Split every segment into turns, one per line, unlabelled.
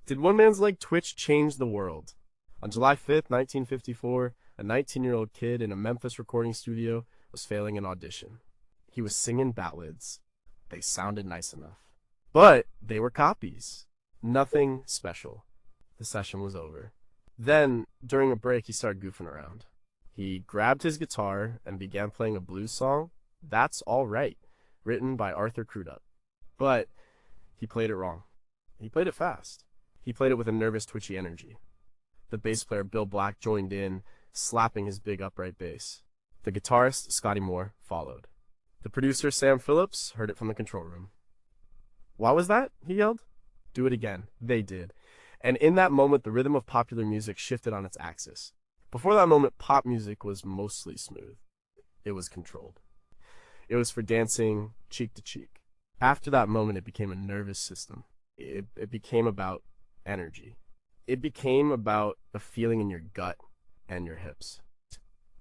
Did one man's leg twitch change the world? On July 5th, 1954, a 19-year-old kid in a Memphis recording studio was failing an audition. He was singing ballads. They sounded nice enough. But they were copies. Nothing special. The session was over. Then, during a break, he started goofing around. He grabbed his guitar and began playing a blues song, That's All Right, written by Arthur Crudup. But he played it wrong. He played it fast. He played it with a nervous, twitchy energy. The bass player, Bill Black, joined in, slapping his big upright bass. The guitarist, Scotty Moore, followed. The producer, Sam Phillips, heard it from the control room. "What was that?" he yelled. "Do it again." They did. And in that moment, the rhythm of popular music shifted on its axis. Before that moment, pop music was mostly smooth. It was controlled. It was for dancing cheek to cheek. After that moment, it became a nervous system. It became about energy. It became about the feeling in your gut and your hips.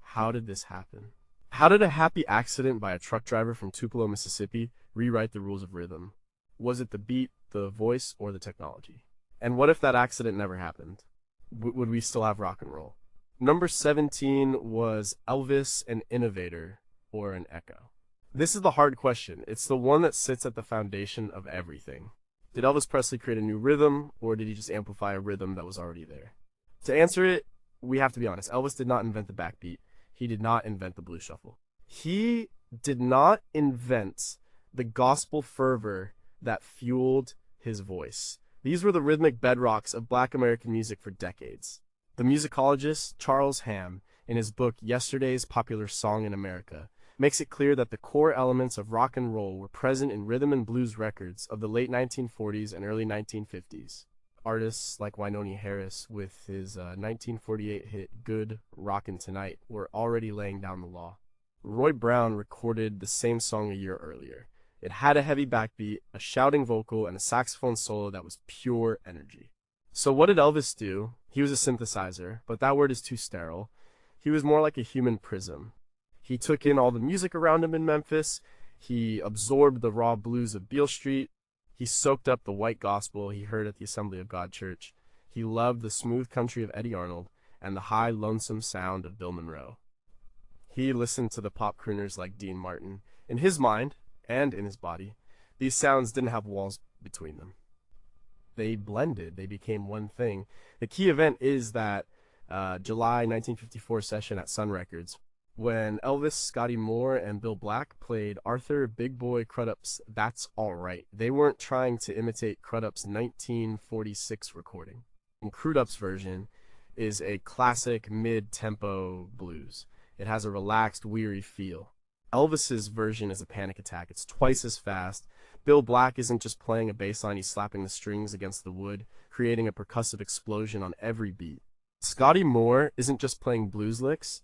How did this happen? How did a happy accident by a truck driver from Tupelo, Mississippi rewrite the rules of rhythm? Was it the beat, the voice, or the technology? And what if that accident never happened? Would we still have rock and roll? Number 17 was Elvis an innovator or an echo? This is the hard question. It's the one that sits at the foundation of everything. Did Elvis Presley create a new rhythm, or did he just amplify a rhythm that was already there? To answer it, we have to be honest. Elvis did not invent the backbeat. He did not invent the blues shuffle. He did not invent the gospel fervor that fueled his voice. These were the rhythmic bedrocks of Black American music for decades. The musicologist Charles Hamm, in his book Yesterday's Popular Song in America, makes it clear that the core elements of rock and roll were present in rhythm and blues records of the late 1940s and early 1950s. Artists like Wynonie Harris, with his 1948 hit Good Rockin' Tonight, were already laying down the law. Roy Brown recorded the same song a year earlier. It had a heavy backbeat, a shouting vocal, and a saxophone solo that was pure energy. So what did Elvis do? He was a synthesizer, but that word is too sterile. He was more like a human prism. He took in all the music around him in Memphis. He absorbed the raw blues of Beale Street. He soaked up the white gospel he heard at the Assembly of God Church. He loved the smooth country of Eddie Arnold and the high, lonesome sound of Bill Monroe. He listened to the pop crooners like Dean Martin. In his mind, and in his body, these sounds didn't have walls between them. They blended. They became one thing. The key event is that July 1954 session at Sun Records, when Elvis, Scotty Moore, and Bill Black played Arthur Big Boy Crudup's That's All Right. They weren't trying to imitate Crudup's 1946 recording. And Crudup's version is a classic mid-tempo blues. It has a relaxed, weary feel. Elvis's version is a panic attack. It's twice as fast. Bill Black isn't just playing a bass line, he's slapping the strings against the wood, creating a percussive explosion on every beat. Scotty Moore isn't just playing blues licks,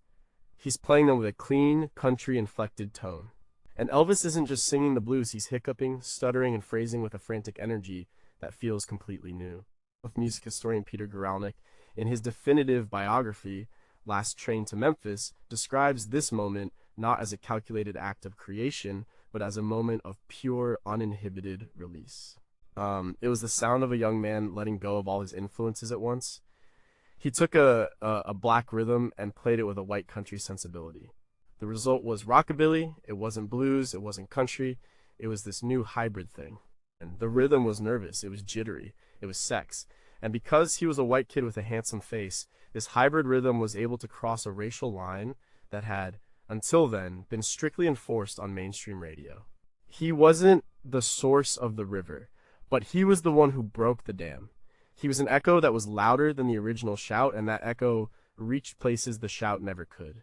he's playing them with a clean, country-inflected tone. And Elvis isn't just singing the blues, he's hiccuping, stuttering, and phrasing with a frantic energy that feels completely new. With music historian Peter Guralnick, in his definitive biography, Last Train to Memphis, describes this moment not as a calculated act of creation, but as a moment of pure, uninhibited release. It was the sound of a young man letting go of all his influences at once. He took a black rhythm and played it with a white country sensibility. The result was rockabilly. It wasn't blues, it wasn't country, it was this new hybrid thing. And the rhythm was nervous, it was jittery, it was sex. And because he was a white kid with a handsome face, this hybrid rhythm was able to cross a racial line that had, until then, been strictly enforced on mainstream radio. He wasn't the source of the river, but he was the one who broke the dam. He was an echo that was louder than the original shout, and that echo reached places the shout never could.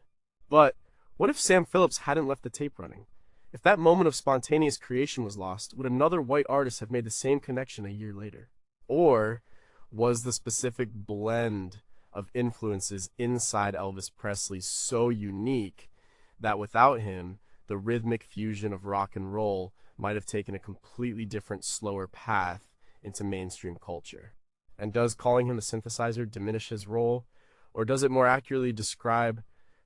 But what if Sam Phillips hadn't left the tape running? If that moment of spontaneous creation was lost, would another white artist have made the same connection a year later? Or was the specific blend of influences inside Elvis Presley so unique that without him, the rhythmic fusion of rock and roll might have taken a completely different, slower path into mainstream culture? And does calling him a synthesizer diminish his role, or does it more accurately describe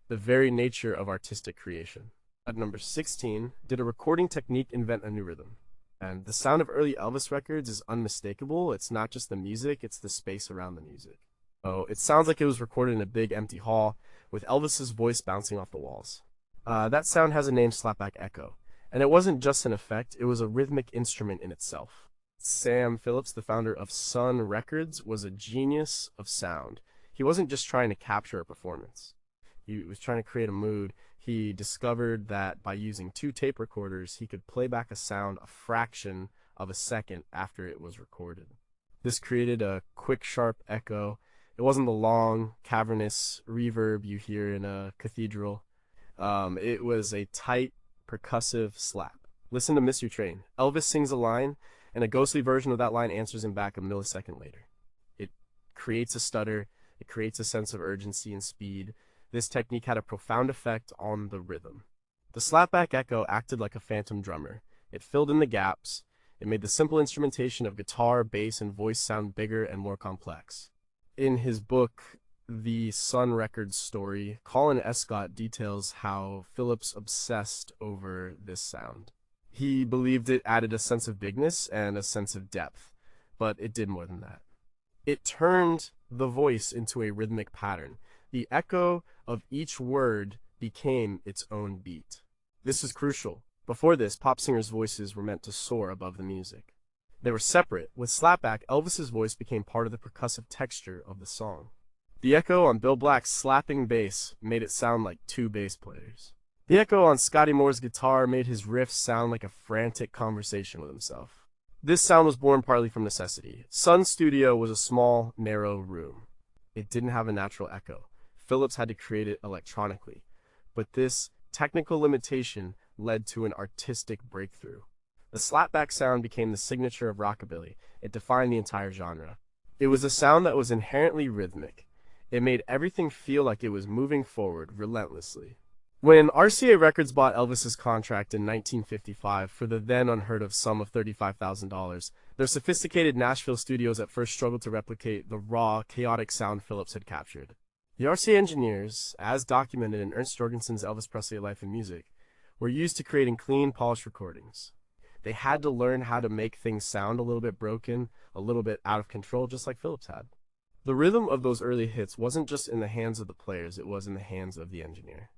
the very nature of artistic creation? At number 16, did a recording technique invent a new rhythm? And the sound of early Elvis records is unmistakable. It's not just the music, it's the space around the music. Oh, it sounds like it was recorded in a big empty hall with Elvis's voice bouncing off the walls. That sound has a name, slapback echo. And it wasn't just an effect, it was a rhythmic instrument in itself. Sam Phillips, the founder of Sun Records, was a genius of sound. He wasn't just trying to capture a performance. He was trying to create a mood. He discovered that by using two tape recorders, he could play back a sound a fraction of a second after it was recorded. This created a quick, sharp echo. It wasn't the long, cavernous reverb you hear in a cathedral. It was a tight, percussive slap. Listen to Miss You Train. Elvis sings a line, and a ghostly version of that line answers him back a millisecond later. It creates a stutter. It creates a sense of urgency and speed. This technique had a profound effect on the rhythm. The slapback echo acted like a phantom drummer. It filled in the gaps. It made the simple instrumentation of guitar, bass, and voice sound bigger and more complex. In his book, The Sun Records Story, Colin Escott details how Phillips obsessed over this sound. He believed it added a sense of bigness and a sense of depth, but it did more than that. It turned the voice into a rhythmic pattern. The echo of each word became its own beat. This is crucial. Before this, pop singers' voices were meant to soar above the music. They were separate. With slapback, Elvis's voice became part of the percussive texture of the song. The echo on Bill Black's slapping bass made it sound like two bass players. The echo on Scotty Moore's guitar made his riffs sound like a frantic conversation with himself. This sound was born partly from necessity. Sun's studio was a small, narrow room. It didn't have a natural echo. Phillips had to create it electronically. But this technical limitation led to an artistic breakthrough. The slapback sound became the signature of rockabilly. It defined the entire genre. It was a sound that was inherently rhythmic. It made everything feel like it was moving forward relentlessly. When RCA Records bought Elvis's contract in 1955 for the then unheard of sum of $35,000, their sophisticated Nashville studios at first struggled to replicate the raw, chaotic sound Phillips had captured. The RCA engineers, as documented in Ernst Jorgensen's Elvis Presley Life and Music, were used to creating clean, polished recordings. They had to learn how to make things sound a little bit broken, a little bit out of control, just like Phillips had. The rhythm of those early hits wasn't just in the hands of the players, it was in the hands of the engineer.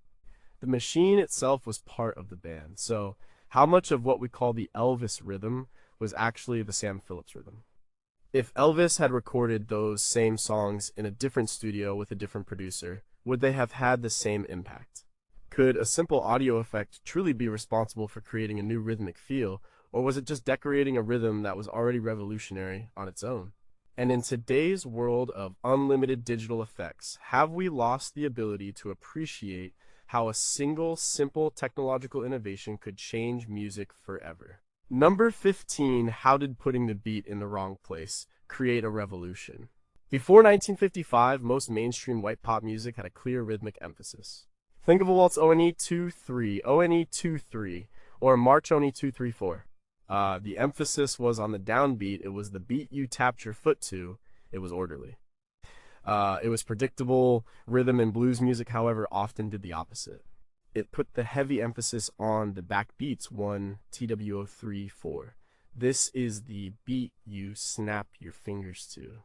The machine itself was part of the band, so how much of what we call the Elvis rhythm was actually the Sam Phillips rhythm? If Elvis had recorded those same songs in a different studio with a different producer, would they have had the same impact? Could a simple audio effect truly be responsible for creating a new rhythmic feel, or was it just decorating a rhythm that was already revolutionary on its own? And in today's world of unlimited digital effects, have we lost the ability to appreciate how a single, simple technological innovation could change music forever? Number 15, how did putting the beat in the wrong place create a revolution? Before 1955, most mainstream white pop music had a clear rhythmic emphasis. Think of a waltz ONE 2-3, ONE 2-3, or March ONE 2-3-4. The emphasis was on the downbeat. It was the beat you tapped your foot to. It was orderly. It was predictable. Rhythm and blues music, however, often did the opposite. It put the heavy emphasis on the backbeats, 1 TWO3-4. This is the beat you snap your fingers to.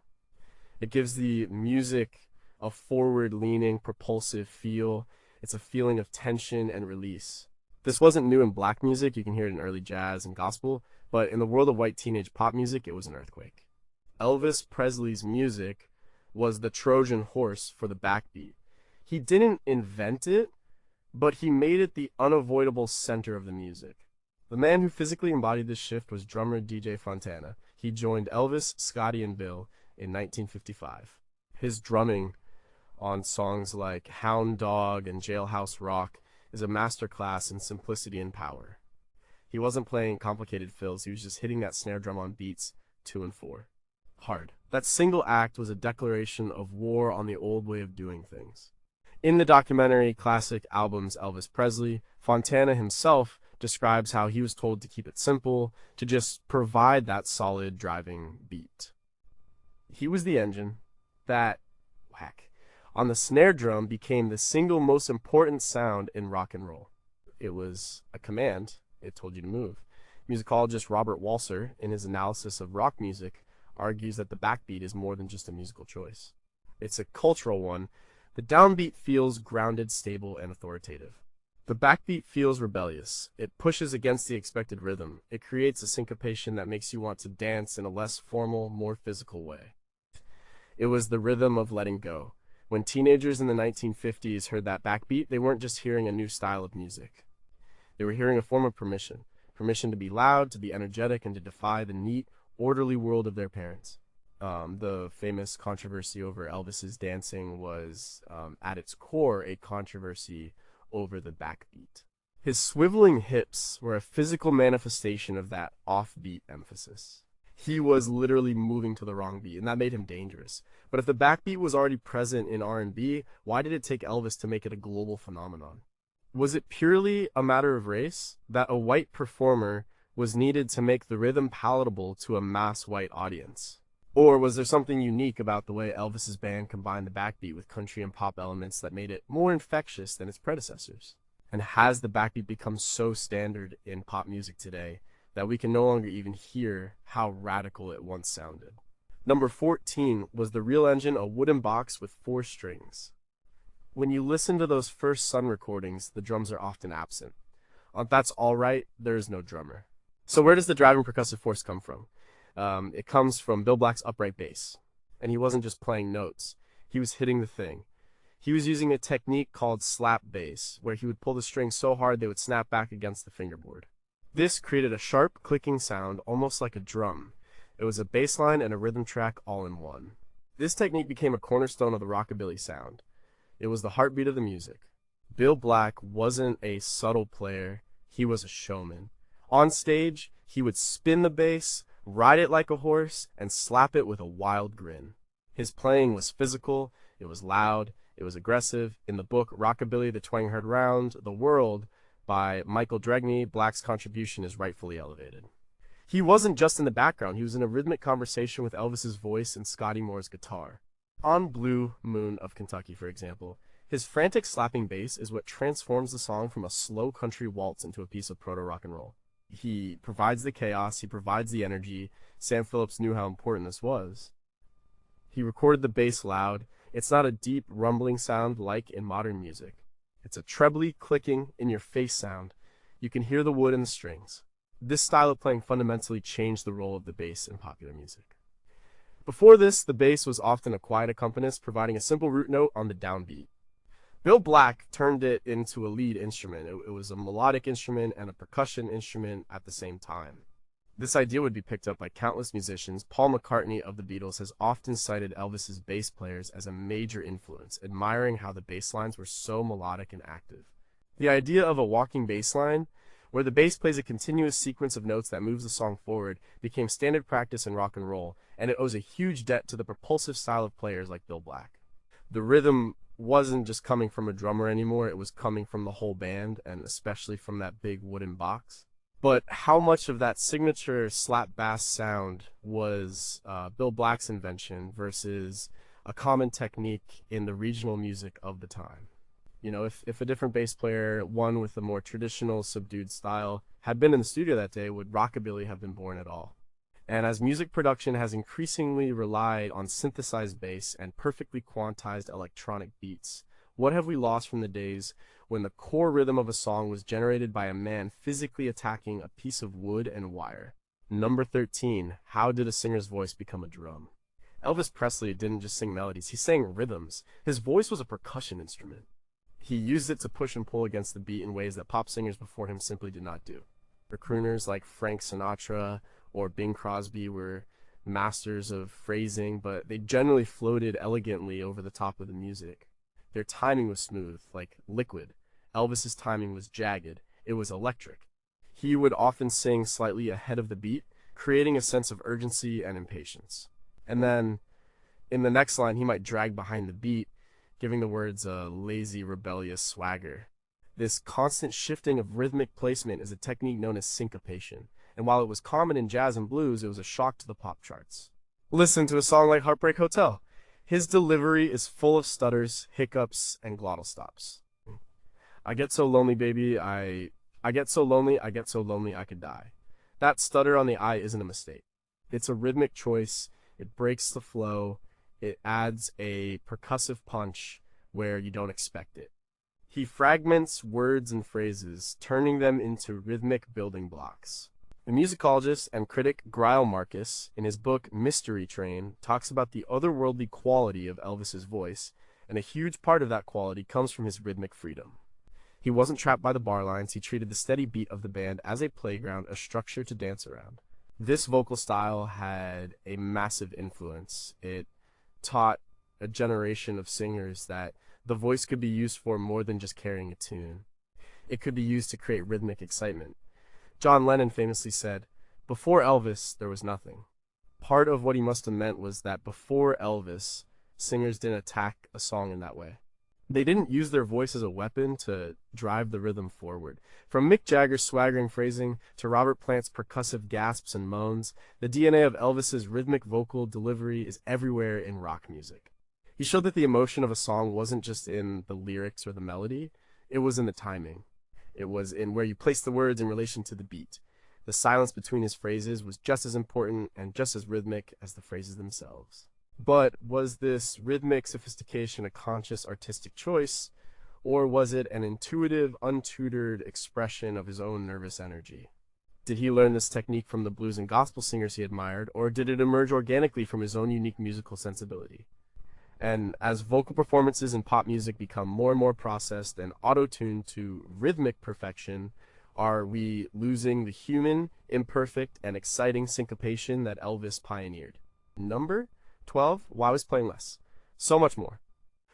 It gives the music a forward-leaning, propulsive feel. It's a feeling of tension and release. This wasn't new in black music. You can hear it in early jazz and gospel, but in the world of white teenage pop music, it was an earthquake. Elvis Presley's music was the Trojan horse for the backbeat. He didn't invent it, but he made it the unavoidable center of the music. The man who physically embodied this shift was drummer DJ Fontana. He joined Elvis, Scotty, and Bill in 1955. His drumming on songs like Hound Dog and Jailhouse Rock is a masterclass in simplicity and power. He wasn't playing complicated fills, he was just hitting that snare drum on beats 2 and 4. Hard. That single act was a declaration of war on the old way of doing things. In the documentary Classic Albums Elvis Presley, Fontana himself describes how he was told to keep it simple, to just provide that solid driving beat. He was the engine that, whack, on the snare drum became the single most important sound in rock and roll. It was a command. It told you to move. Musicologist Robert Walser, in his analysis of rock music, argues that the backbeat is more than just a musical choice. It's a cultural one. The downbeat feels grounded, stable, and authoritative. The backbeat feels rebellious. It pushes against the expected rhythm. It creates a syncopation that makes you want to dance in a less formal, more physical way. It was the rhythm of letting go. When teenagers in the 1950s heard that backbeat, they weren't just hearing a new style of music. They were hearing a form of permission. Permission to be loud, to be energetic, and to defy the neat, orderly world of their parents. The famous controversy over Elvis's dancing was, at its core, a controversy over the backbeat. His swiveling hips were a physical manifestation of that offbeat emphasis. He was literally moving to the wrong beat, and that made him dangerous. But if the backbeat was already present in R&B, why did it take Elvis to make it a global phenomenon? Was it purely a matter of race, that a white performer was needed to make the rhythm palatable to a mass white audience? Or was there something unique about the way Elvis's band combined the backbeat with country and pop elements that made it more infectious than its predecessors? And has the backbeat become so standard in pop music today that we can no longer even hear how radical it once sounded? Number 14 was the real engine, a wooden box with 4 strings. When you listen to those first Sun recordings, the drums are often absent. On That's All Right, there is no drummer. So where does the driving percussive force come from? It comes from Bill Black's upright bass. And he wasn't just playing notes. He was hitting the thing. He was using a technique called slap bass, where he would pull the strings so hard they would snap back against the fingerboard. This created a sharp, clicking sound, almost like a drum. It was a bass line and a rhythm track all in one. This technique became a cornerstone of the rockabilly sound. It was the heartbeat of the music. Bill Black wasn't a subtle player, he was a showman. On stage, he would spin the bass, ride it like a horse, and slap it with a wild grin. His playing was physical, it was loud, it was aggressive. In the book Rockabilly, the Twang Heard Round the World by Michael Dregney, Black's contribution is rightfully elevated. He wasn't just in the background, he was in a rhythmic conversation with Elvis's voice and Scotty Moore's guitar. On Blue Moon of Kentucky, for example, his frantic slapping bass is what transforms the song from a slow country waltz into a piece of proto-rock and roll. He provides the chaos, he provides the energy. Sam Phillips knew how important this was. He recorded the bass loud. It's not a deep, rumbling sound like in modern music. It's a trebly, clicking, in-your-face sound. You can hear the wood and the strings. This style of playing fundamentally changed the role of the bass in popular music. Before this, the bass was often a quiet accompanist, providing a simple root note on the downbeat. Bill Black turned it into a lead instrument. It was a melodic instrument and a percussion instrument at the same time. This idea would be picked up by countless musicians. Paul McCartney of the Beatles has often cited Elvis's bass players as a major influence, admiring how the bass lines were so melodic and active. The idea of a walking bass line, where the bass plays a continuous sequence of notes that moves the song forward, became standard practice in rock and roll, and it owes a huge debt to the propulsive style of players like Bill Black. The rhythm wasn't just coming from a drummer anymore, it was coming from the whole band, and especially from that big wooden box. But how much of that signature slap bass sound was Bill Black's invention versus a common technique in the regional music of the time? You know, if a different bass player, one with a more traditional subdued style, had been in the studio that day, would rockabilly have been born at all? And as music production has increasingly relied on synthesized bass and perfectly quantized electronic beats, what have we lost from the days when the core rhythm of a song was generated by a man physically attacking a piece of wood and wire? Number 13, how did a singer's voice become a drum? Elvis Presley didn't just sing melodies, he sang rhythms. His voice was a percussion instrument. He used it to push and pull against the beat in ways that pop singers before him simply did not do. For crooners like Frank Sinatra or Bing Crosby were masters of phrasing, but they generally floated elegantly over the top of the music. Their timing was smooth, like liquid. Elvis's timing was jagged. It was electric. He would often sing slightly ahead of the beat, creating a sense of urgency and impatience. And then, in the next line, he might drag behind the beat, giving the words a lazy, rebellious swagger. This constant shifting of rhythmic placement is a technique known as syncopation, and while it was common in jazz and blues, it was a shock to the pop charts. Listen to a song like Heartbreak Hotel. His delivery is full of stutters, hiccups, and glottal stops. I get so lonely, baby, I get so lonely, I get so lonely I could die. That stutter on the I isn't a mistake. It's a rhythmic choice. It breaks the flow. It adds a percussive punch where you don't expect it. He fragments words and phrases, turning them into rhythmic building blocks. The musicologist and critic Greil Marcus, in his book Mystery Train, talks about the otherworldly quality of Elvis's voice, and a huge part of that quality comes from his rhythmic freedom. He wasn't trapped by the bar lines, he treated the steady beat of the band as a playground, a structure to dance around. This vocal style had a massive influence. It taught a generation of singers that the voice could be used for more than just carrying a tune. It could be used to create rhythmic excitement. John Lennon famously said, "Before Elvis, there was nothing." Part of what he must have meant was that before Elvis, singers didn't attack a song in that way. They didn't use their voice as a weapon to drive the rhythm forward. From Mick Jagger's swaggering phrasing to Robert Plant's percussive gasps and moans, the DNA of Elvis's rhythmic vocal delivery is everywhere in rock music. He showed that the emotion of a song wasn't just in the lyrics or the melody, it was in the timing. It was in where you place the words in relation to the beat. The silence between his phrases was just as important and just as rhythmic as the phrases themselves. But was this rhythmic sophistication a conscious artistic choice, or was it an intuitive, untutored expression of his own nervous energy? Did he learn this technique from the blues and gospel singers he admired, or did it emerge organically from his own unique musical sensibility? And as vocal performances in pop music become more and more processed and auto-tuned to rhythmic perfection, are we losing the human, imperfect, and exciting syncopation that Elvis pioneered? Number 12, why was playing less? So much more.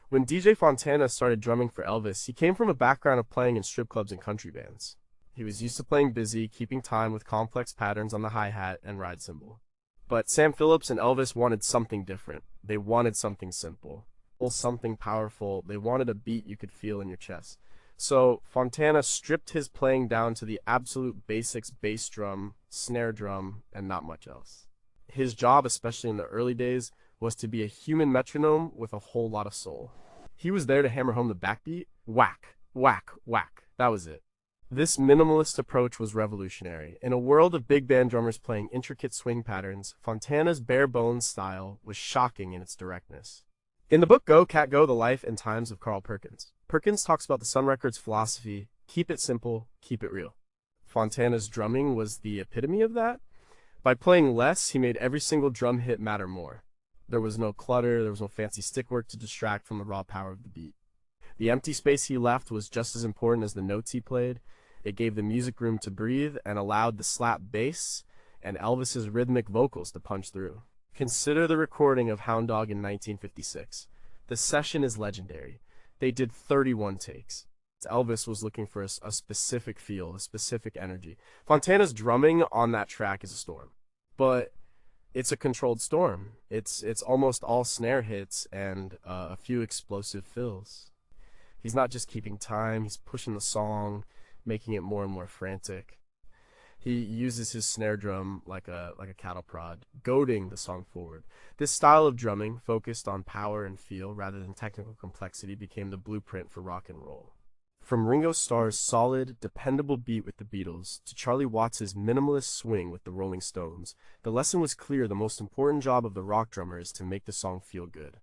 When DJ Fontana started drumming for Elvis, he came from a background of playing in strip clubs and country bands. He was used to playing busy, keeping time with complex patterns on the hi-hat and ride cymbal. But Sam Phillips and Elvis wanted something different. They wanted something simple, something powerful. They wanted a beat you could feel in your chest. So Fontana stripped his playing down to the absolute basics: bass drum, snare drum, and not much else. His job, especially in the early days, was to be a human metronome with a whole lot of soul. He was there to hammer home the backbeat. Whack, whack, whack. That was it. This minimalist approach was revolutionary. In a world of big band drummers playing intricate swing patterns, Fontana's bare-bones style was shocking in its directness. In the book Go, Cat Go, The Life and Times of Carl Perkins, Perkins talks about the Sun Records philosophy: keep it simple, keep it real. Fontana's drumming was the epitome of that. By playing less, he made every single drum hit matter more. There was no clutter, there was no fancy stick work to distract from the raw power of the beat. The empty space he left was just as important as the notes he played. It gave the music room to breathe and allowed the slap bass and Elvis's rhythmic vocals to punch through. Consider the recording of Hound Dog in 1956. The session is legendary. They did 31 takes. Elvis was looking for a specific feel, a specific energy. Fontana's drumming on that track is a storm. But it's a controlled storm. It's almost all snare hits and a few explosive fills. He's not just keeping time, he's pushing the song, making it more and more frantic. He uses his snare drum like a cattle prod, goading the song forward. This style of drumming, focused on power and feel rather than technical complexity, became the blueprint for rock and roll. From Ringo Starr's solid, dependable beat with the Beatles to Charlie Watts' minimalist swing with the Rolling Stones, the lesson was clear: the most important job of the rock drummer is to make the song feel good.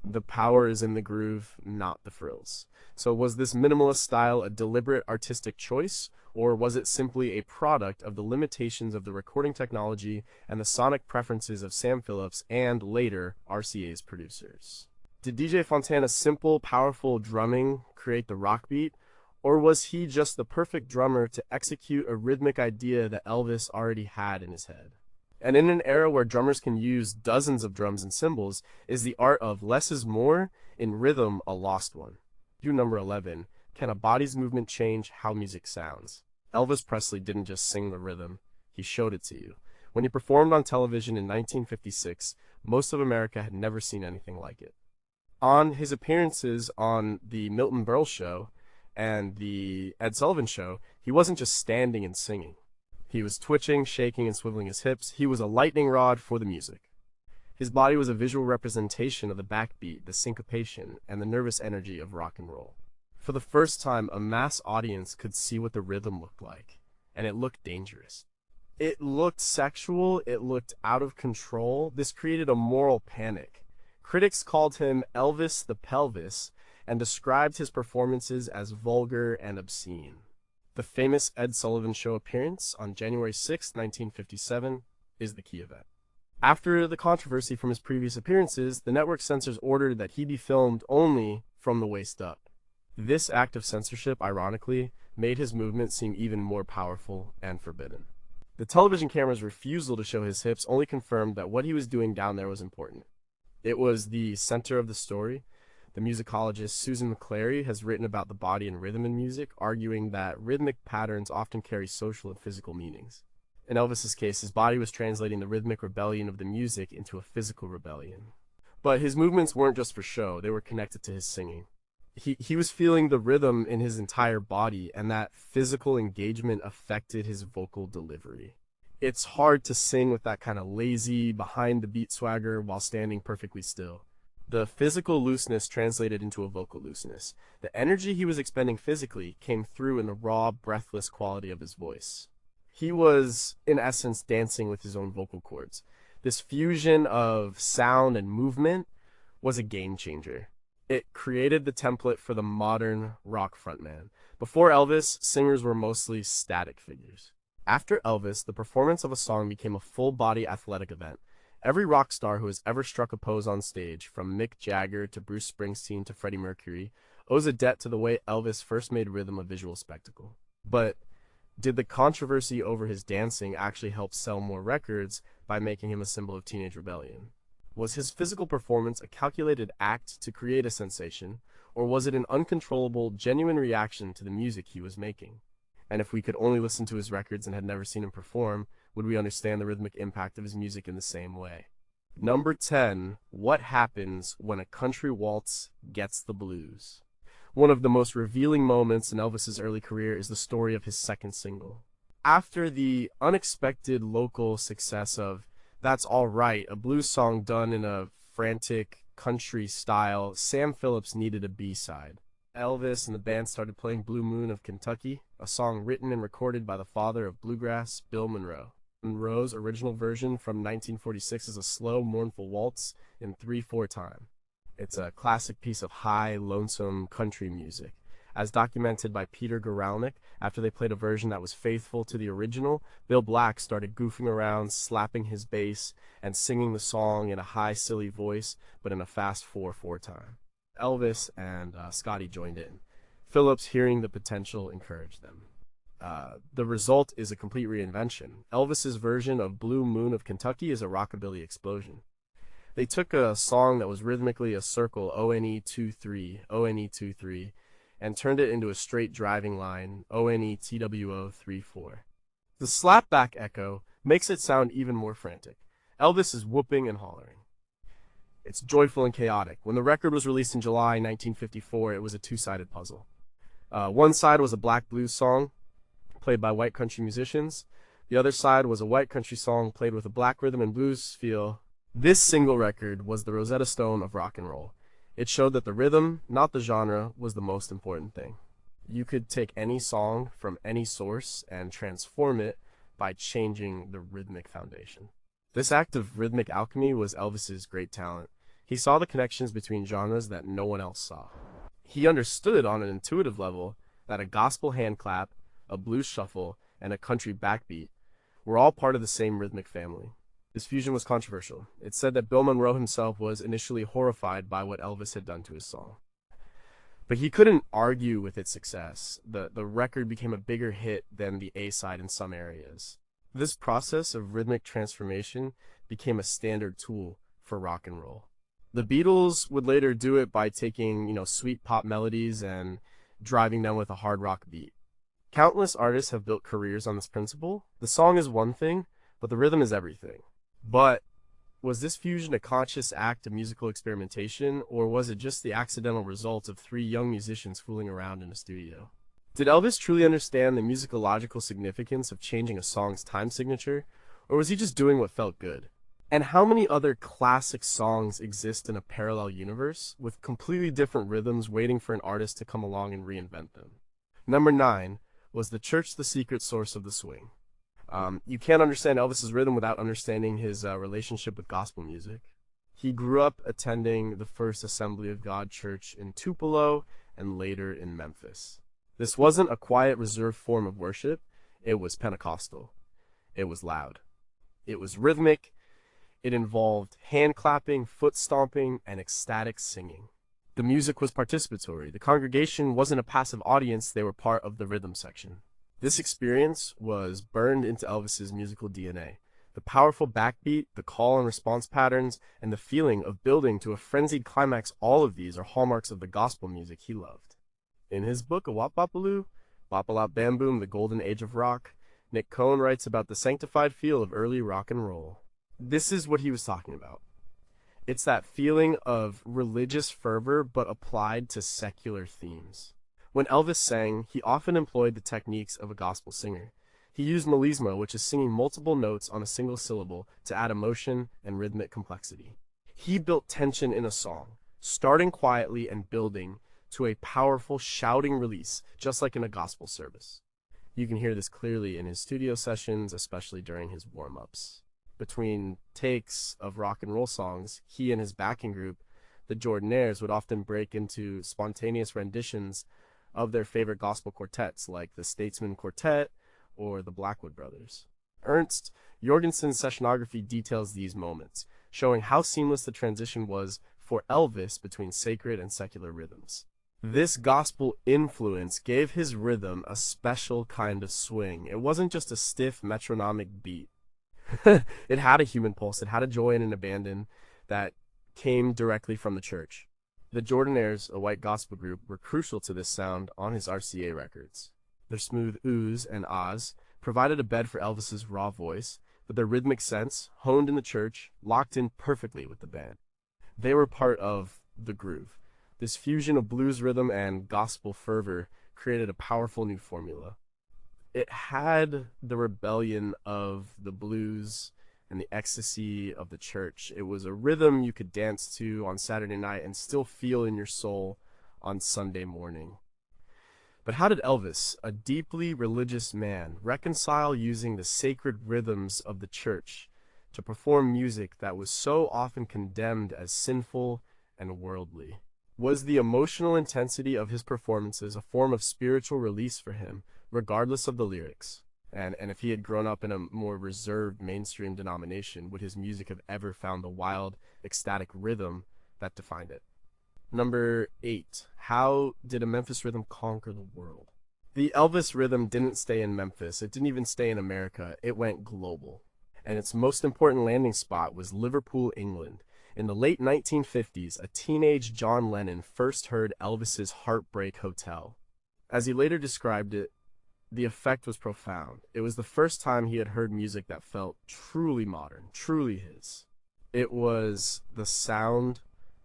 The power is in the groove, not the frills. So was this minimalist style a deliberate artistic choice, or was it simply a product of the limitations of the recording technology and the sonic preferences of Sam Phillips and, later, RCA's producers? Did DJ Fontana's simple, powerful drumming create the rock beat, or was he just the perfect drummer to execute a rhythmic idea that Elvis already had in his head? And in an era where drummers can use dozens of drums and cymbals, is the art of less is more in rhythm a lost one? Number 11, can a body's movement change how music sounds? Elvis Presley didn't just sing the rhythm, he showed it to you. When he performed on television in 1956, most of America had never seen anything like it. On his appearances on the Milton Berle Show and the Ed Sullivan Show, he wasn't just standing and singing. He was twitching, shaking, and swiveling his hips. He was a lightning rod for the music. His body was a visual representation of the backbeat, the syncopation, and the nervous energy of rock and roll. For the first time, a mass audience could see what the rhythm looked like, and it looked dangerous. It looked sexual, it looked out of control. This created a moral panic. Critics called him Elvis the Pelvis and described his performances as vulgar and obscene. The famous Ed Sullivan Show appearance on January 6, 1957, is the key event. After the controversy from his previous appearances, the network censors ordered that he be filmed only from the waist up. This act of censorship, ironically, made his movement seem even more powerful and forbidden. The television camera's refusal to show his hips only confirmed that what he was doing down there was important. It was the center of the story. The musicologist Susan McClary has written about the body and rhythm in music, arguing that rhythmic patterns often carry social and physical meanings. In Elvis's case, his body was translating the rhythmic rebellion of the music into a physical rebellion. But his movements weren't just for show, they were connected to his singing. He was feeling the rhythm in his entire body, and that physical engagement affected his vocal delivery. It's hard to sing with that kind of lazy, behind-the-beat swagger while standing perfectly still. The physical looseness translated into a vocal looseness. The energy he was expending physically came through in the raw, breathless quality of his voice. He was, in essence, dancing with his own vocal cords. This fusion of sound and movement was a game changer. It created the template for the modern rock frontman. Before Elvis, singers were mostly static figures. After Elvis, the performance of a song became a full-body athletic event. Every rock star who has ever struck a pose on stage, from Mick Jagger to Bruce Springsteen to Freddie Mercury, owes a debt to the way Elvis first made rhythm a visual spectacle. But did the controversy over his dancing actually help sell more records by making him a symbol of teenage rebellion? Was his physical performance a calculated act to create a sensation, or was it an uncontrollable, genuine reaction to the music he was making? And if we could only listen to his records and had never seen him perform, would we understand the rhythmic impact of his music in the same way? Number 10, what happens when a country waltz gets the blues? One of the most revealing moments in Elvis's early career is the story of his second single. After the unexpected local success of That's All Right, a blues song done in a frantic country style, Sam Phillips needed a B-side. Elvis and the band started playing Blue Moon of Kentucky, a song written and recorded by the father of bluegrass, Bill Monroe. Monroe's original version from 1946 is a slow, mournful waltz in 3/4 time. It's a classic piece of high, lonesome country music. As documented by Peter Guralnick, after they played a version that was faithful to the original, Bill Black started goofing around, slapping his bass, and singing the song in a high, silly voice, but in a fast 4/4 time. Elvis and Scotty joined in. Phillips, hearing the potential, encouraged them. The result is a complete reinvention. Elvis's version of Blue Moon of Kentucky is a rockabilly explosion. They took a song that was rhythmically a circle, O-N-E 2-3, O-N-E 2-3, and turned it into a straight driving line, O-N-E T-W-O 3-4. The slapback echo makes it sound even more frantic. Elvis is whooping and hollering. It's joyful and chaotic. When the record was released in July 1954, it was a two-sided puzzle. One side was a black blues song played by white country musicians. The other side was a white country song played with a black rhythm and blues feel. This single record was the Rosetta Stone of rock and roll. It showed that the rhythm, not the genre, was the most important thing. You could take any song from any source and transform it by changing the rhythmic foundation. This act of rhythmic alchemy was Elvis's great talent. He saw the connections between genres that no one else saw. He understood on an intuitive level that a gospel hand clap, a blues shuffle, and a country backbeat were all part of the same rhythmic family. This fusion was controversial. It's said that Bill Monroe himself was initially horrified by what Elvis had done to his song. But he couldn't argue with its success. The record became a bigger hit than the A-side in some areas. This process of rhythmic transformation became a standard tool for rock and roll. The Beatles would later do it by taking, sweet pop melodies and driving them with a hard rock beat. Countless artists have built careers on this principle. The song is one thing, but the rhythm is everything. But was this fusion a conscious act of musical experimentation, or was it just the accidental result of three young musicians fooling around in a studio? Did Elvis truly understand the musicological significance of changing a song's time signature, or was he just doing what felt good? And how many other classic songs exist in a parallel universe, with completely different rhythms waiting for an artist to come along and reinvent them? Number 9, was the church the secret source of the swing? You can't understand Elvis's rhythm without understanding his relationship with gospel music. He grew up attending the First Assembly of God Church in Tupelo and later in Memphis. This wasn't a quiet, reserved form of worship. It was Pentecostal. It was loud. It was rhythmic. It involved hand clapping, foot stomping, and ecstatic singing. The music was participatory. The congregation wasn't a passive audience, they were part of the rhythm section. This experience was burned into Elvis's musical DNA. The powerful backbeat, the call and response patterns, and the feeling of building to a frenzied climax, all of these are hallmarks of the gospel music he loved. In his book, A Wop Bopaloo, Bopalop Bam Boom, The Golden Age of Rock, Nick Cohn writes about the sanctified feel of early rock and roll. This is what he was talking about. It's that feeling of religious fervor but applied to secular themes. When Elvis sang, he often employed the techniques of a gospel singer. He used melisma, which is singing multiple notes on a single syllable, to add emotion and rhythmic complexity. He built tension in a song, starting quietly and building to a powerful shouting release, just like in a gospel service. You can hear this clearly in his studio sessions, especially during his warm-ups. Between takes of rock and roll songs, he and his backing group, the Jordanaires, would often break into spontaneous renditions of their favorite gospel quartets, like the Statesman Quartet or the Blackwood Brothers. Ernst Jorgensen's sessionography details these moments, showing how seamless the transition was for Elvis between sacred and secular rhythms. This gospel influence gave his rhythm a special kind of swing. It wasn't just a stiff metronomic beat. It had a human pulse. It had a joy and an abandon that came directly from the church. The Jordanaires, a white gospel group, were crucial to this sound on his RCA records. Their smooth oohs and ahs provided a bed for Elvis's raw voice, but their rhythmic sense, honed in the church, locked in perfectly with the band. They were part of the groove. This fusion of blues rhythm and gospel fervor created a powerful new formula. It had the rebellion of the blues and the ecstasy of the church. It was a rhythm you could dance to on Saturday night and still feel in your soul on Sunday morning. But how did Elvis, a deeply religious man, reconcile using the sacred rhythms of the church to perform music that was so often condemned as sinful and worldly? Was the emotional intensity of his performances a form of spiritual release for him, regardless of the lyrics? And if he had grown up in a more reserved mainstream denomination, would his music have ever found the wild, ecstatic rhythm that defined it? Number 8. How did a Memphis rhythm conquer the world? The Elvis rhythm didn't stay in Memphis. It didn't even stay in America. It went global. And its most important landing spot was Liverpool, England. In the late 1950s, a teenage John Lennon first heard Elvis's Heartbreak Hotel. As he later described it, the effect was profound. It was the first time he had heard music that felt truly modern, truly his. It was the sound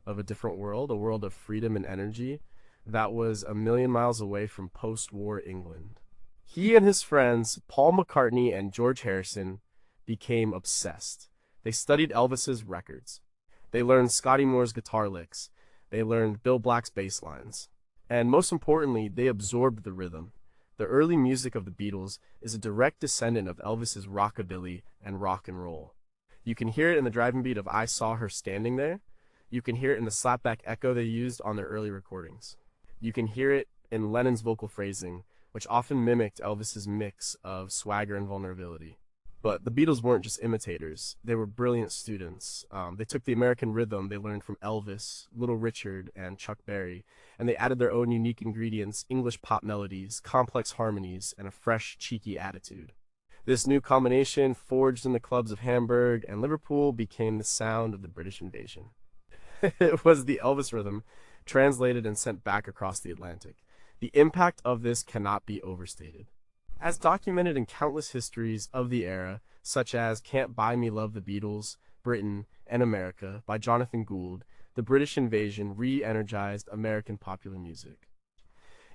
of a different world, a world of freedom and energy that was a million miles away from post-war England. He and his friends, Paul McCartney and George Harrison, became obsessed. They studied Elvis's records. They learned Scotty Moore's guitar licks. They learned Bill Black's bass lines. And most importantly, they absorbed the rhythm. The early music of the Beatles is a direct descendant of Elvis's rockabilly and rock and roll. You can hear it in the driving beat of I Saw Her Standing There. You can hear it in the slapback echo they used on their early recordings. You can hear it in Lennon's vocal phrasing, which often mimicked Elvis's mix of swagger and vulnerability. But the Beatles weren't just imitators. They were brilliant students. They took the American rhythm they learned from Elvis, Little Richard, and Chuck Berry, and they added their own unique ingredients, English pop melodies, complex harmonies, and a fresh, cheeky attitude. This new combination, forged in the clubs of Hamburg and Liverpool, became the sound of the British invasion. It was the Elvis rhythm, translated and sent back across the Atlantic. The impact of this cannot be overstated. As documented in countless histories of the era, such as Can't Buy Me Love the Beatles, Britain, and America by Jonathan Gould, the British invasion re-energized American popular music.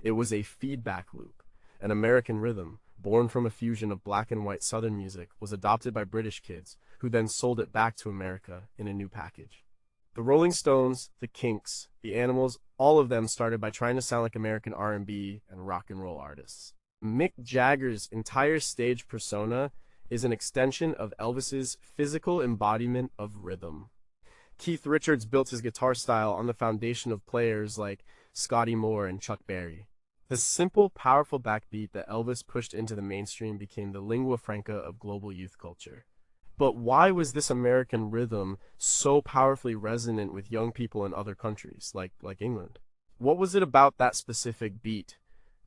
It was a feedback loop. An American rhythm, born from a fusion of black and white Southern music, was adopted by British kids, who then sold it back to America in a new package. The Rolling Stones, the Kinks, the Animals, all of them started by trying to sound like American R&B and rock and roll artists. Mick Jagger's entire stage persona is an extension of Elvis's physical embodiment of rhythm. Keith Richards built his guitar style on the foundation of players like Scotty Moore and Chuck Berry. The simple, powerful backbeat that Elvis pushed into the mainstream became the lingua franca of global youth culture. But why was this American rhythm so powerfully resonant with young people in other countries, like England? What was it about that specific beat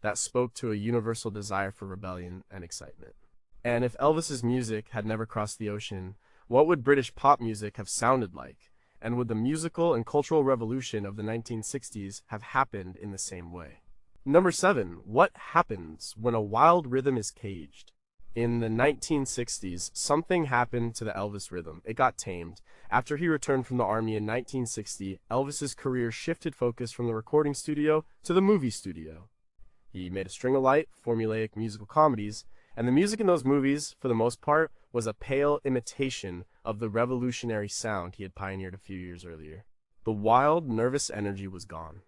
that spoke to a universal desire for rebellion and excitement? And if Elvis's music had never crossed the ocean, what would British pop music have sounded like? And would the musical and cultural revolution of the 1960s have happened in the same way? Number 7. What happens when a wild rhythm is caged? In the 1960s, something happened to the Elvis rhythm. It got tamed. After he returned from the army in 1960, Elvis's career shifted focus from the recording studio to the movie studio. He made a string of light, formulaic musical comedies, and the music in those movies, for the most part, was a pale imitation of the revolutionary sound he had pioneered a few years earlier. The wild, nervous energy was gone.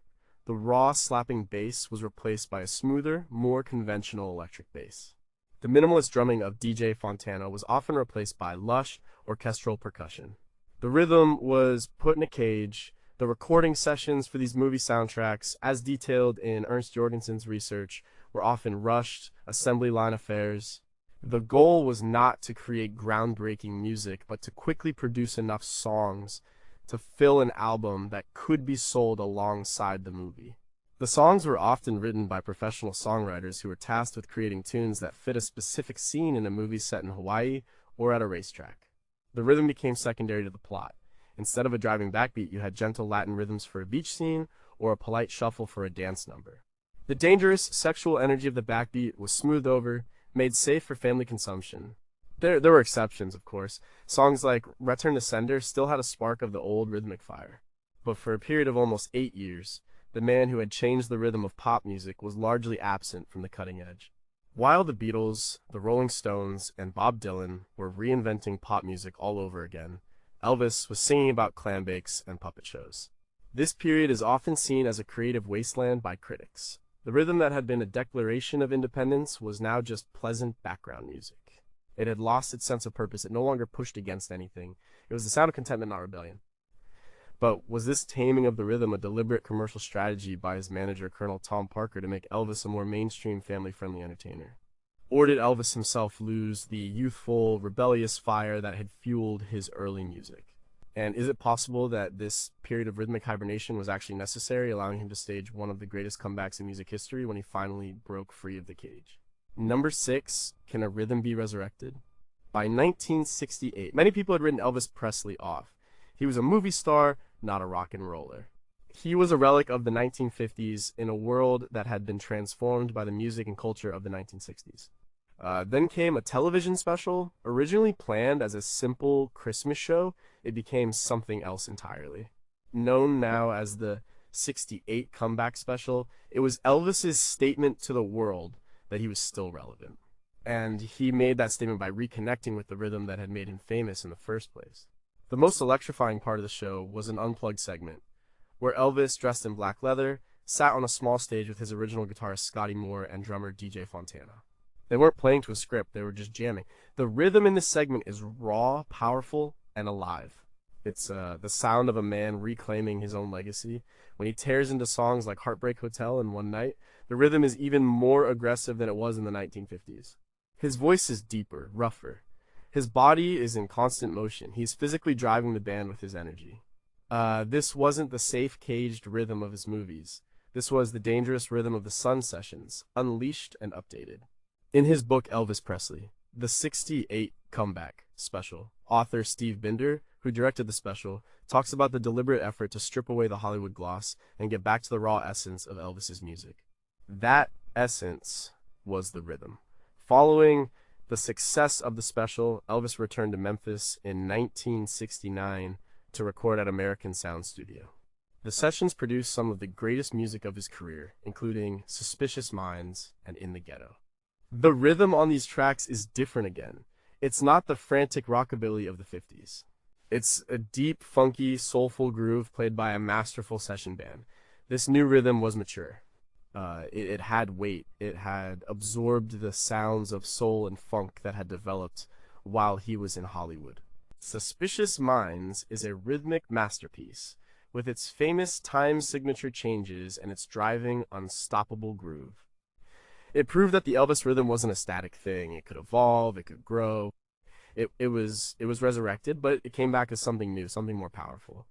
The raw, slapping bass was replaced by a smoother, more conventional electric bass. The minimalist drumming of DJ Fontana was often replaced by lush, orchestral percussion. The rhythm was put in a cage. The recording sessions for these movie soundtracks, as detailed in Ernst Jorgensen's research, were often rushed, assembly line affairs. The goal was not to create groundbreaking music, but to quickly produce enough songs to fill an album that could be sold alongside the movie. The songs were often written by professional songwriters who were tasked with creating tunes that fit a specific scene in a movie set in Hawaii or at a racetrack. The rhythm became secondary to the plot. Instead of a driving backbeat, you had gentle Latin rhythms for a beach scene or a polite shuffle for a dance number. The dangerous, sexual energy of the backbeat was smoothed over, made safe for family consumption. There were exceptions, of course. Songs like Return to Sender still had a spark of the old rhythmic fire. But for a period of almost 8 years, the man who had changed the rhythm of pop music was largely absent from the cutting edge. While the Beatles, the Rolling Stones, and Bob Dylan were reinventing pop music all over again, Elvis was singing about clam bakes and puppet shows. This period is often seen as a creative wasteland by critics. The rhythm that had been a declaration of independence was now just pleasant background music. It had lost its sense of purpose. It no longer pushed against anything. It was the sound of contentment, not rebellion. But was this taming of the rhythm a deliberate commercial strategy by his manager, Colonel Tom Parker, to make Elvis a more mainstream, family-friendly entertainer? Or did Elvis himself lose the youthful, rebellious fire that had fueled his early music? And is it possible that this period of rhythmic hibernation was actually necessary, allowing him to stage one of the greatest comebacks in music history when he finally broke free of the cage? Number 6, can a rhythm be resurrected? By 1968, many people had written Elvis Presley off. He was a movie star, not a rock and roller. He was a relic of the 1950s in a world that had been transformed by the music and culture of the 1960s. Then came a television special. Originally planned as a simple Christmas show, it became something else entirely. Known now as the 68 comeback special, it was Elvis's statement to the world that he was still relevant. And he made that statement by reconnecting with the rhythm that had made him famous in the first place. The most electrifying part of the show was an unplugged segment, where Elvis, dressed in black leather, sat on a small stage with his original guitarist Scotty Moore and drummer DJ Fontana. They weren't playing to a script, they were just jamming. The rhythm in this segment is raw, powerful, and alive. It's the sound of a man reclaiming his own legacy. When he tears into songs like Heartbreak Hotel and One Night, the rhythm is even more aggressive than it was in the 1950s. His voice is deeper, rougher. His body is in constant motion. He's physically driving the band with his energy. This wasn't the safe, caged rhythm of his movies. This was the dangerous rhythm of the Sun sessions, unleashed and updated. In his book Elvis Presley, the 68 comeback special, author Steve Binder, who directed the special, talks about the deliberate effort to strip away the Hollywood gloss and get back to the raw essence of Elvis's music. That essence was the rhythm. Following the success of the special, Elvis returned to Memphis in 1969 to record at American Sound Studio. The sessions produced some of the greatest music of his career, including Suspicious Minds and In the Ghetto. The rhythm on these tracks is different again. It's not the frantic rockabilly of the 50s. It's a deep, funky, soulful groove played by a masterful session band. This new rhythm was mature. It had weight. It had absorbed the sounds of soul and funk that had developed while he was in Hollywood. Suspicious Minds is a rhythmic masterpiece, with its famous time signature changes and its driving, unstoppable groove. It proved that the Elvis rhythm wasn't a static thing. It could evolve, it could grow. It was resurrected, but it came back as something new, something more powerful.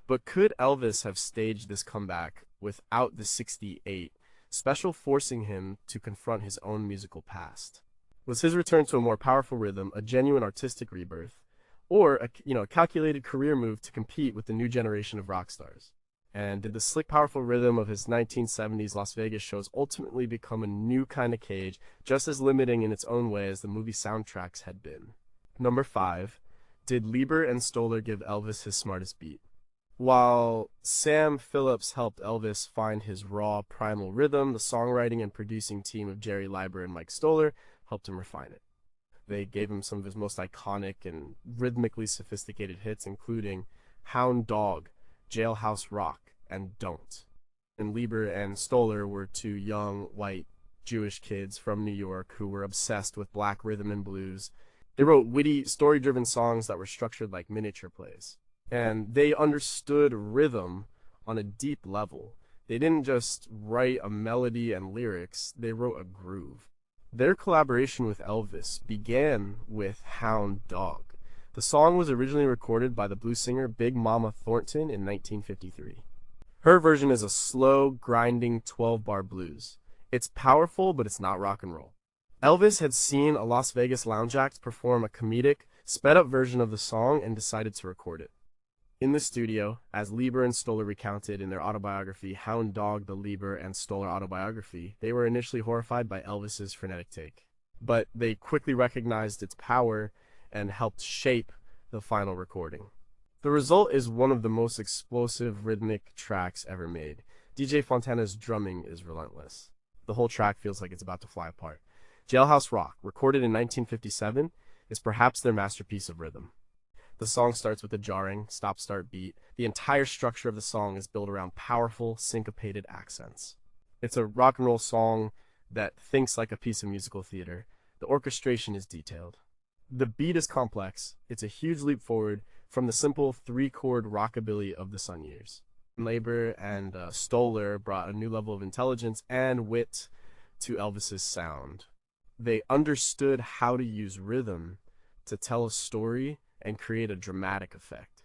But could Elvis have staged this comeback without the 68 special forcing him to confront his own musical past? Was his return to a more powerful rhythm a genuine artistic rebirth, or a calculated career move to compete with the new generation of rock stars? And did the slick, powerful rhythm of his 1970s Las Vegas shows ultimately become a new kind of cage, just as limiting in its own way as the movie soundtracks had been? Number 5. Did Lieber and Stoller give Elvis his smartest beat? While Sam Phillips helped Elvis find his raw, primal rhythm, the songwriting and producing team of Jerry Leiber and Mike Stoller helped him refine it. They gave him some of his most iconic and rhythmically sophisticated hits, including Hound Dog, Jailhouse Rock, and Don't. And Lieber and Stoller were two young, white, Jewish kids from New York who were obsessed with black rhythm and blues. They wrote witty, story-driven songs that were structured like miniature plays. And they understood rhythm on a deep level. They didn't just write a melody and lyrics, they wrote a groove. Their collaboration with Elvis began with Hound Dog. The song was originally recorded by the blues singer Big Mama Thornton in 1953. Her version is a slow, grinding 12-bar blues. It's powerful, but it's not rock and roll. Elvis had seen a Las Vegas lounge act perform a comedic, sped-up version of the song and decided to record it. In the studio, as Lieber and Stoller recounted in their autobiography, Hound Dog, the Lieber and Stoller autobiography, they were initially horrified by Elvis's frenetic take. But they quickly recognized its power and helped shape the final recording. The result is one of the most explosive rhythmic tracks ever made. DJ Fontana's drumming is relentless. The whole track feels like it's about to fly apart. Jailhouse Rock, recorded in 1957, is perhaps their masterpiece of rhythm. The song starts with a jarring, stop-start beat. The entire structure of the song is built around powerful, syncopated accents. It's a rock and roll song that thinks like a piece of musical theater. The orchestration is detailed. The beat is complex. It's a huge leap forward from the simple three-chord rockabilly of the Sun years. Leiber and Stoller brought a new level of intelligence and wit to Elvis's sound. They understood how to use rhythm to tell a story and create a dramatic effect.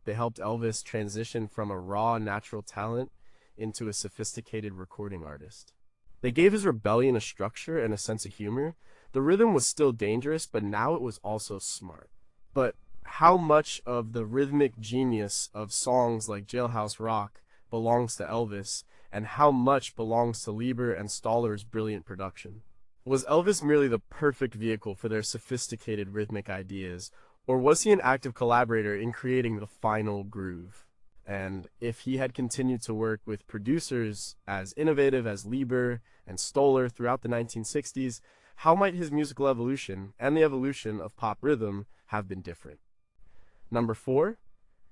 They helped Elvis transition from a raw, natural talent into a sophisticated recording artist. They gave his rebellion a structure and a sense of humor. The rhythm was still dangerous, but now it was also smart. But how much of the rhythmic genius of songs like Jailhouse Rock belongs to Elvis, and how much belongs to Lieber and Stoller's brilliant production? Was Elvis merely the perfect vehicle for their sophisticated rhythmic ideas, or was he an active collaborator in creating the final groove? And if he had continued to work with producers as innovative as Lieber and Stoller throughout the 1960s, how might his musical evolution and the evolution of pop rhythm have been different? Number 4,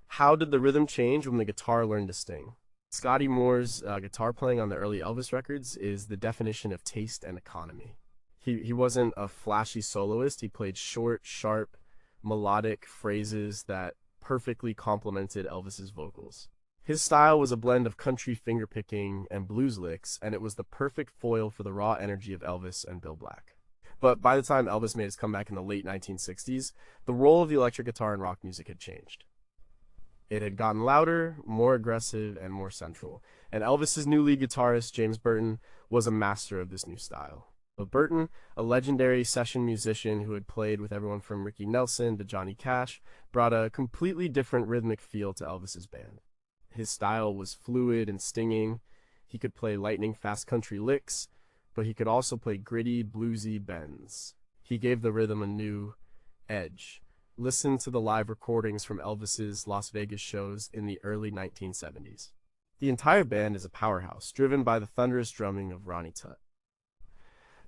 how did the rhythm change when the guitar learned to sting? Scotty Moore's guitar playing on the early Elvis records is the definition of taste and economy. He wasn't a flashy soloist. He played short, sharp, melodic phrases that perfectly complemented Elvis's vocals. His style was a blend of country fingerpicking and blues licks, and it was the perfect foil for the raw energy of Elvis and Bill Black. But by the time Elvis made his comeback in the late 1960s, the role of the electric guitar in rock music had changed. It had gotten louder, more aggressive, and more central, and Elvis's new lead guitarist, James Burton, was a master of this new style. But Burton, a legendary session musician who had played with everyone from Ricky Nelson to Johnny Cash, brought a completely different rhythmic feel to Elvis's band. His style was fluid and stinging. He could play lightning-fast country licks, but he could also play gritty, bluesy bends. He gave the rhythm a new edge. Listen to the live recordings from Elvis's Las Vegas shows in the early 1970s. The entire band is a powerhouse, driven by the thunderous drumming of Ronnie Tutt.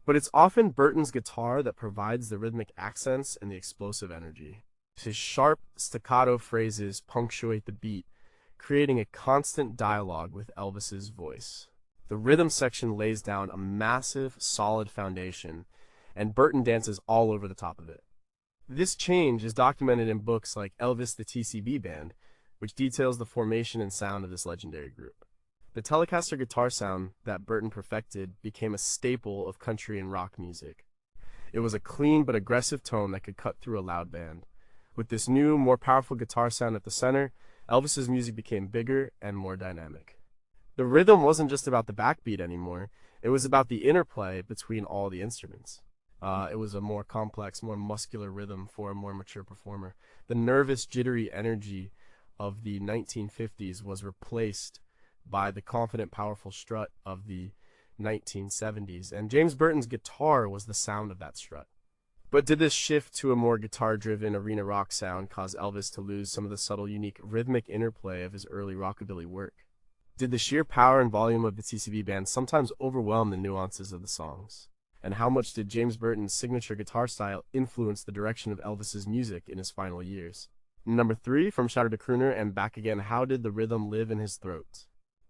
But it's often Burton's guitar that provides the rhythmic accents and the explosive energy. His sharp, staccato phrases punctuate the beat, creating a constant dialogue with Elvis's voice. The rhythm section lays down a massive, solid foundation, and Burton dances all over the top of it. This change is documented in books like Elvis the TCB Band, which details the formation and sound of this legendary group. The Telecaster guitar sound that Burton perfected became a staple of country and rock music. It was a clean but aggressive tone that could cut through a loud band. With this new, more powerful guitar sound at the center, Elvis's music became bigger and more dynamic. The rhythm wasn't just about the backbeat anymore, it was about the interplay between all the instruments. It was a more complex, more muscular rhythm for a more mature performer. The nervous, jittery energy of the 1950s was replaced by the confident, powerful strut of the 1970s, and James Burton's guitar was the sound of that strut. But did this shift to a more guitar-driven arena rock sound cause Elvis to lose some of the subtle, unique rhythmic interplay of his early rockabilly work? Did the sheer power and volume of the TCB band sometimes overwhelm the nuances of the songs? And how much did James Burton's signature guitar style influence the direction of Elvis's music in his final years? Number 3, From Shouter to Crooner and Back Again, how did the rhythm live in his throat?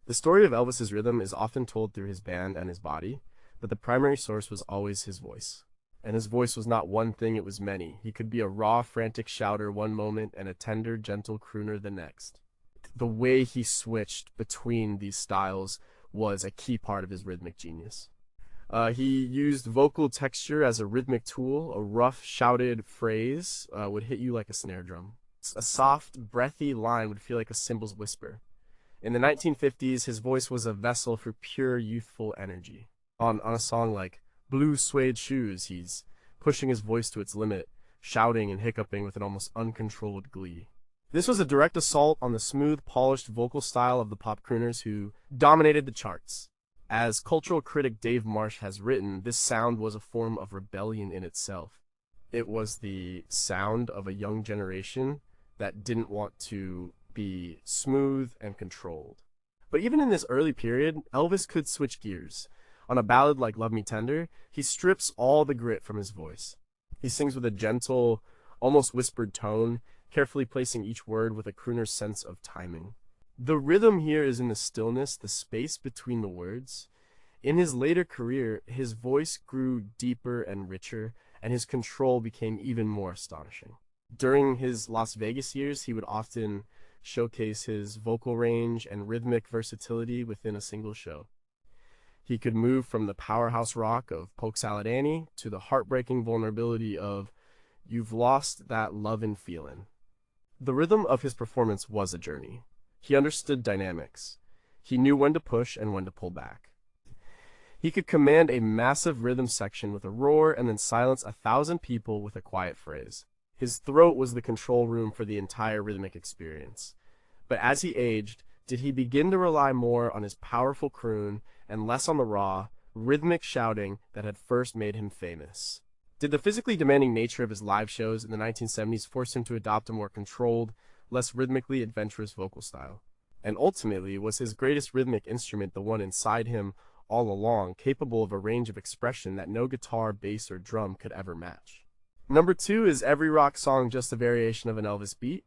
The story of Elvis's rhythm is often told through his band and his body, but the primary source was always his voice. And his voice was not one thing, it was many. He could be a raw, frantic shouter one moment and a tender, gentle crooner the next. The way he switched between these styles was a key part of his rhythmic genius. He used vocal texture as a rhythmic tool. A rough, shouted phrase would hit you like a snare drum. A soft, breathy line would feel like a cymbal's whisper. In the 1950s, his voice was a vessel for pure, youthful energy. On a song like Blue Suede Shoes, he's pushing his voice to its limit, shouting and hiccuping with an almost uncontrolled glee. This was a direct assault on the smooth, polished vocal style of the pop crooners who dominated the charts. As cultural critic Dave Marsh has written, this sound was a form of rebellion in itself. It was the sound of a young generation that didn't want to be smooth and controlled. But even in this early period, Elvis could switch gears. On a ballad like Love Me Tender, he strips all the grit from his voice. He sings with a gentle, almost whispered tone, carefully placing each word with a crooner's sense of timing. The rhythm here is in the stillness, the space between the words. In his later career, his voice grew deeper and richer, and his control became even more astonishing. During his Las Vegas years, he would often showcase his vocal range and rhythmic versatility within a single show. He could move from the powerhouse rock of Polk Salad Annie to the heartbreaking vulnerability of You've Lost That Lovin' Feelin'. The rhythm of his performance was a journey. He understood dynamics. He knew when to push and when to pull back. He could command a massive rhythm section with a roar and then silence 1,000 people with a quiet phrase. His throat was the control room for the entire rhythmic experience. But as he aged, did he begin to rely more on his powerful croon and less on the raw, rhythmic shouting that had first made him famous? Did the physically demanding nature of his live shows in the 1970s force him to adopt a more controlled, less rhythmically adventurous vocal style? And ultimately, was his greatest rhythmic instrument the one inside him all along, capable of a range of expression that no guitar, bass, or drum could ever match? Number 2, is every rock song just a variation of an Elvis beat?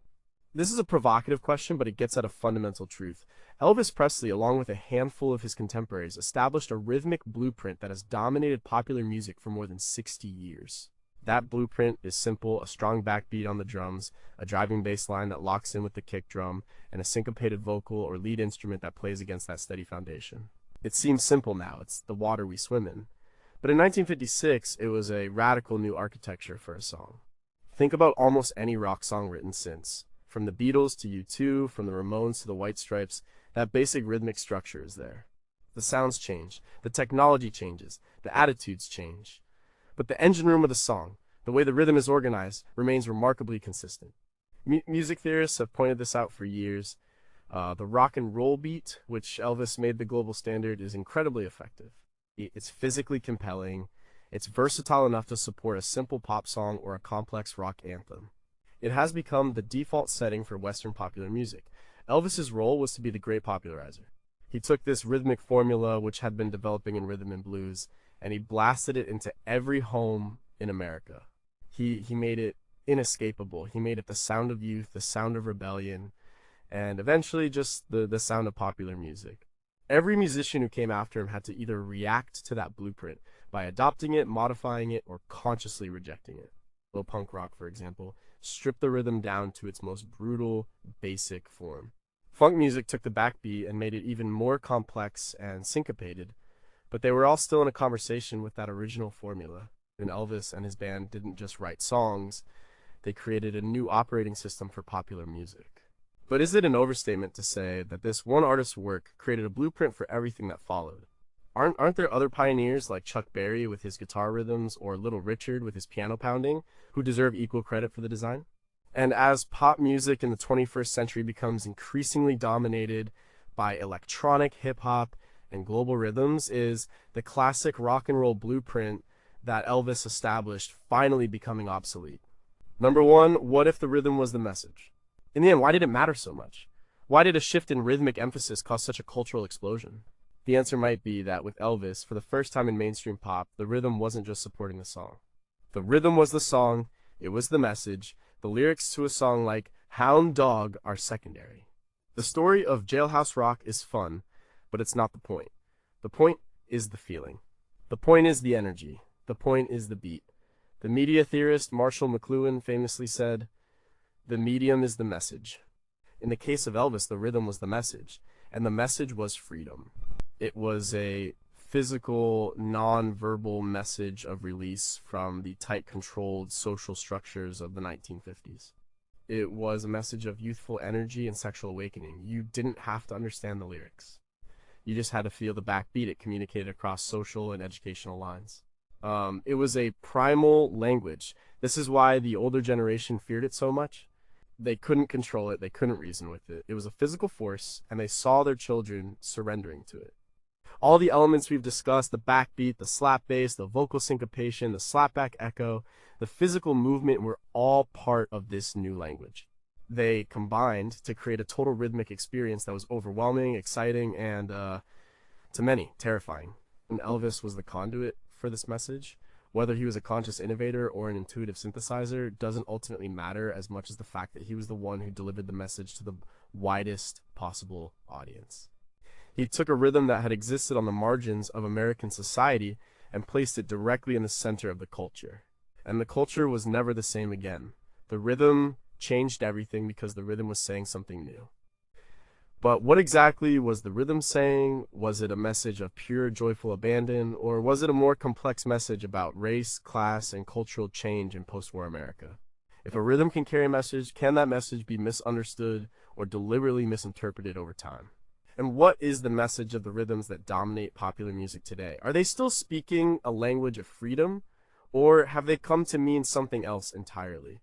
This is a provocative question, but it gets at a fundamental truth. Elvis Presley, along with a handful of his contemporaries, established a rhythmic blueprint that has dominated popular music for more than 60 years. That blueprint is simple: a strong backbeat on the drums, a driving bass line that locks in with the kick drum, and a syncopated vocal or lead instrument that plays against that steady foundation. It seems simple now, it's the water we swim in. But in 1956, it was a radical new architecture for a song. Think about almost any rock song written since. From the Beatles to U2, from the Ramones to the White Stripes, that basic rhythmic structure is there. The sounds change, the technology changes, the attitudes change. But the engine room of the song, the way the rhythm is organized, remains remarkably consistent. Music theorists have pointed this out for years. The rock and roll beat, which Elvis made the global standard, is incredibly effective. It's physically compelling. It's versatile enough to support a simple pop song or a complex rock anthem. It has become the default setting for Western popular music. Elvis's role was to be the great popularizer. He took this rhythmic formula, which had been developing in rhythm and blues, and he blasted it into every home in America. He made it inescapable. He made it the sound of youth, the sound of rebellion, and eventually just the sound of popular music. Every musician who came after him had to either react to that blueprint by adopting it, modifying it, or consciously rejecting it. punk rock, for example, stripped the rhythm down to its most brutal, basic form. Funk music took the backbeat and made it even more complex and syncopated, but they were all still in a conversation with that original formula. And Elvis and his band didn't just write songs, they created a new operating system for popular music. But is it an overstatement to say that this one artist's work created a blueprint for everything that followed? Aren't there other pioneers like Chuck Berry with his guitar rhythms or Little Richard with his piano pounding who deserve equal credit for the design? And as pop music in the 21st century becomes increasingly dominated by electronic hip-hop and global rhythms, is the classic rock and roll blueprint that Elvis established finally becoming obsolete? Number one, what if the rhythm was the message? In the end, why did it matter so much? Why did a shift in rhythmic emphasis cause such a cultural explosion? The answer might be that with Elvis, for the first time in mainstream pop, the rhythm wasn't just supporting the song. The rhythm was the song, it was the message. The lyrics to a song like Hound Dog are secondary. The story of Jailhouse Rock is fun, but it's not the point. The point is the feeling. The point is the energy. The point is the beat. The media theorist Marshall McLuhan famously said, "The medium is the message." In the case of Elvis, the rhythm was the message, and the message was freedom. It was a physical, non-verbal message of release from the tight, controlled social structures of the 1950s. It was a message of youthful energy and sexual awakening. You didn't have to understand the lyrics. You just had to feel the backbeat it communicated across social and educational lines. It was a primal language. This is why the older generation feared it so much. They couldn't control it. They couldn't reason with it. It was a physical force, and they saw their children surrendering to it. All the elements we've discussed, the backbeat, the slap bass, the vocal syncopation, the slapback echo, the physical movement were all part of this new language. They combined to create a total rhythmic experience that was overwhelming, exciting, and, to many, terrifying. And Elvis was the conduit for this message. Whether he was a conscious innovator or an intuitive synthesizer doesn't ultimately matter as much as the fact that he was the one who delivered the message to the widest possible audience. He took a rhythm that had existed on the margins of American society and placed it directly in the center of the culture. And the culture was never the same again. The rhythm changed everything because the rhythm was saying something new. But what exactly was the rhythm saying? Was it a message of pure, joyful abandon, or was it a more complex message about race, class, and cultural change in post-war America? If a rhythm can carry a message, can that message be misunderstood or deliberately misinterpreted over time? And what is the message of the rhythms that dominate popular music today? Are they still speaking a language of freedom, or have they come to mean something else entirely?